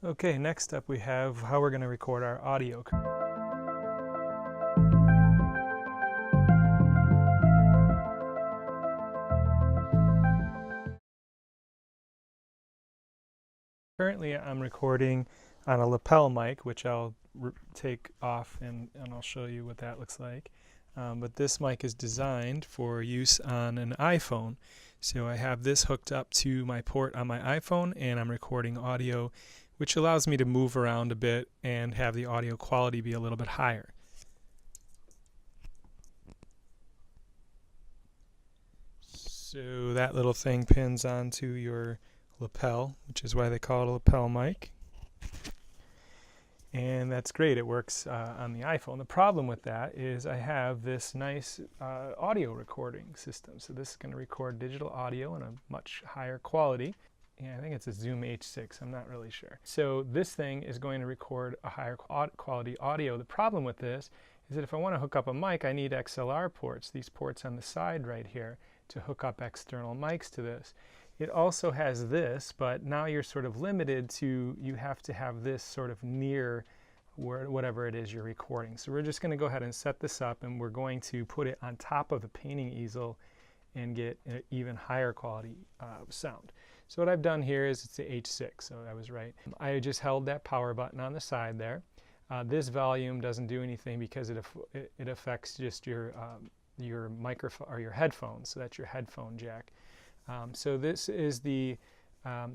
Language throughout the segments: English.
Okay, next up we have how we're going to record our audio. Currently I'm recording on a lapel mic, which I'll take off and I'll show you what that looks like. But this mic is designed for use on an iPhone. So I have this hooked up to my port on my iPhone and I'm recording audio, which allows me to move around a bit and have the audio quality be a little bit higher. So that little thing pins onto your lapel, which is why they call it a lapel mic. And that's great, it works on the iPhone. The problem with that is I have this nice audio recording system. So this is going to record digital audio in a much higher quality. Yeah, I think it's a Zoom H6, I'm not really sure. So this thing is going to record a higher quality audio. The problem with this is that if I want to hook up a mic, I need XLR ports, these ports on the side right here, to hook up external mics to this. It also has this, but now you're sort of limited to, you have to have this sort of near whatever it is you're recording. So we're just going to go ahead and set this up, and we're going to put it on top of the painting easel and get an even higher quality sound. So what I've done here is it's the H6, so I was right. I just held that power button on the side there. This volume doesn't do anything because it affects just your microphone or your headphones, so that's your headphone jack. So this is the,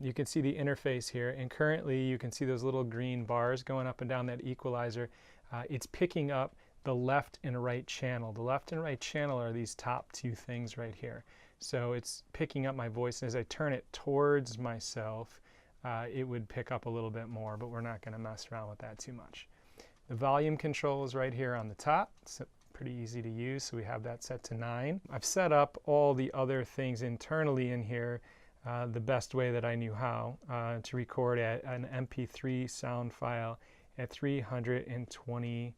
you can see the interface here, and currently you can see those little green bars going up and down that equalizer. It's picking up the left and right channel. The left and right channel are these top two things right here. So it's picking up my voice, and as I turn it towards myself, it would pick up a little bit more, but we're not going to mess around with that too much. The volume control is right here on the top. It's pretty easy to use, so we have that set to 9. I've set up all the other things internally in here the best way that I knew how to record at an MP3 sound file at 320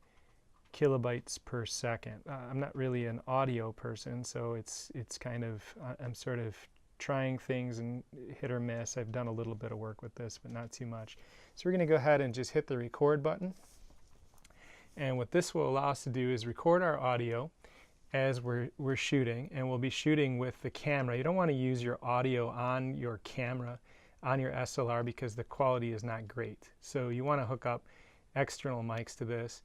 kilobytes per second. I'm not really an audio person, so it's kind of, I'm sort of trying things and hit or miss. I've done a little bit of work with this, but not too much. So we're going to go ahead and just hit the record button. And what this will allow us to do is record our audio as we're shooting, and we'll be shooting with the camera. You don't want to use your audio on your camera, on your SLR, because the quality is not great. So you want to hook up external mics to this.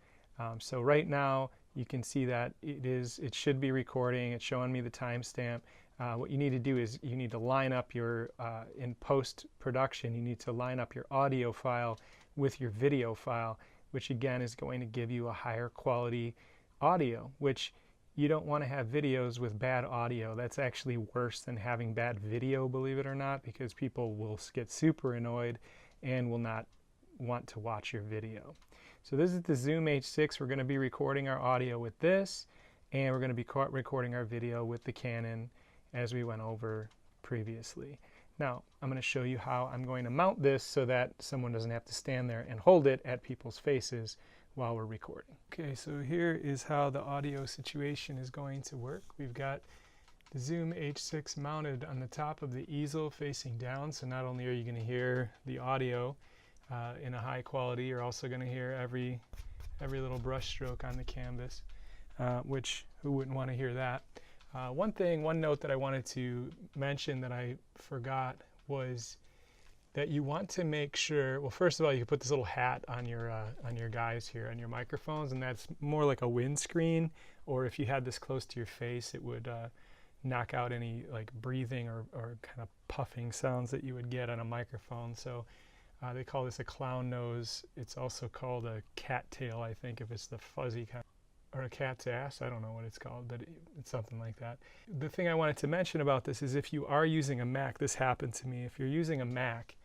So right now you can see that it should be recording. It's showing me the timestamp. What you need to do is you need to line up your, in post-production, you need to line up your audio file with your video file, which again is going to give you a higher quality audio, which you don't want to have videos with bad audio. That's actually worse than having bad video, believe it or not, because people will get super annoyed and will not want to watch your video. So this is the Zoom H6. We're going to be recording our audio with this, and we're going to be recording our video with the Canon as we went over previously. Now, I'm going to show you how I'm going to mount this so that someone doesn't have to stand there and hold it at people's faces while we're recording. Okay, so here is how the audio situation is going to work. We've got the Zoom H6 mounted on the top of the easel facing down, so not only are you going to hear the audio in a high quality, you're also going to hear every little brush stroke on the canvas, which who wouldn't want to hear that? One note that I wanted to mention that I forgot was that you want to make sure, well, first of all, you can put this little hat on your guys here, on your microphones, and that's more like a windscreen, or if you had this close to your face, it would knock out any like breathing or kind of puffing sounds that you would get on a microphone. So they call this a clown nose. It's also called a cat tail, I think, if it's the fuzzy kind. Or a cat's ass, I don't know what it's called, but it's something like that. The thing I wanted to mention about this is if you are using a Mac, this happened to me. If you're using a Mac,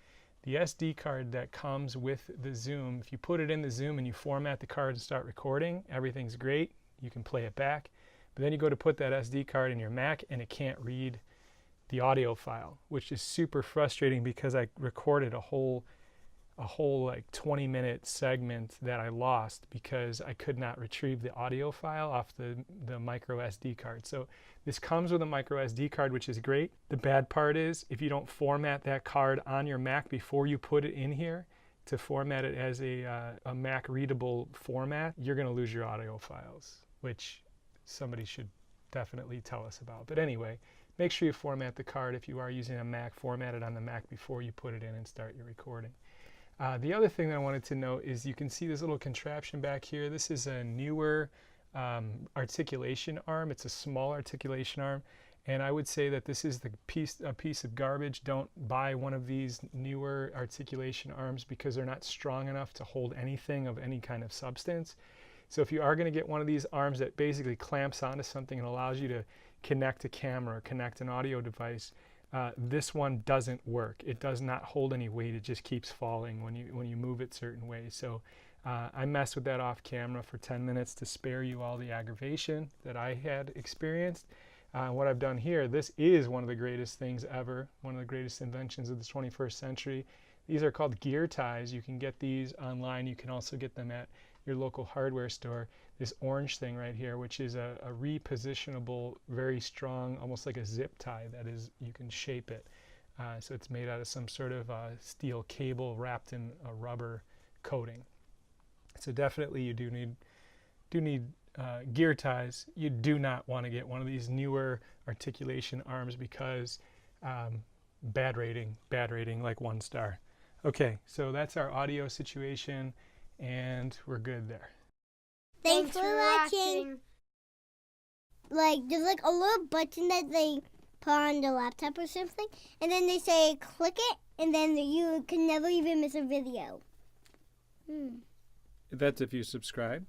the SD card that comes with the Zoom, if you put it in the Zoom and you format the card and start recording, everything's great. You can play it back. But then you go to put that SD card in your Mac and it can't read the audio file, which is super frustrating because I recorded a whole like 20-minute segment that I lost because I could not retrieve the audio file off the micro SD card. So this comes with a micro SD card, which is great. The bad part is if you don't format that card on your Mac before you put it in here to format it as a Mac readable format, you're going to lose your audio files, which somebody should definitely tell us about. But anyway, make sure you format the card if you are using a Mac, format it on the Mac before you put it in and start your recording. The other thing that I wanted to note is you can see this little contraption back here. This is a newer articulation arm. It's a small articulation arm, and I would say that this is a piece of garbage. Don't buy one of these newer articulation arms because they're not strong enough to hold anything of any kind of substance. So if you are going to get one of these arms that basically clamps onto something and allows you to connect a camera or connect an audio device, this one doesn't work. It does not hold any weight. It just keeps falling when you move it certain ways. So I messed with that off camera for 10 minutes to spare you all the aggravation that I had experienced. What I've done here, this is one of the greatest things ever, one of the greatest inventions of the 21st century. These are called gear ties. You can get these online. You can also get them at your local hardware store. This orange thing right here, which is a repositionable, very strong, almost like a zip tie, that is, you can shape it. So it's made out of some sort of steel cable wrapped in a rubber coating. So definitely you do need gear ties. You do not want to get one of these newer articulation arms because bad rating, like 1 star. Okay, so that's our audio situation, and we're good there. Thanks for watching. Like, there's like a little button that they put on the laptop or something, and then they say click it, and then you can never even miss a video. That's if you subscribe.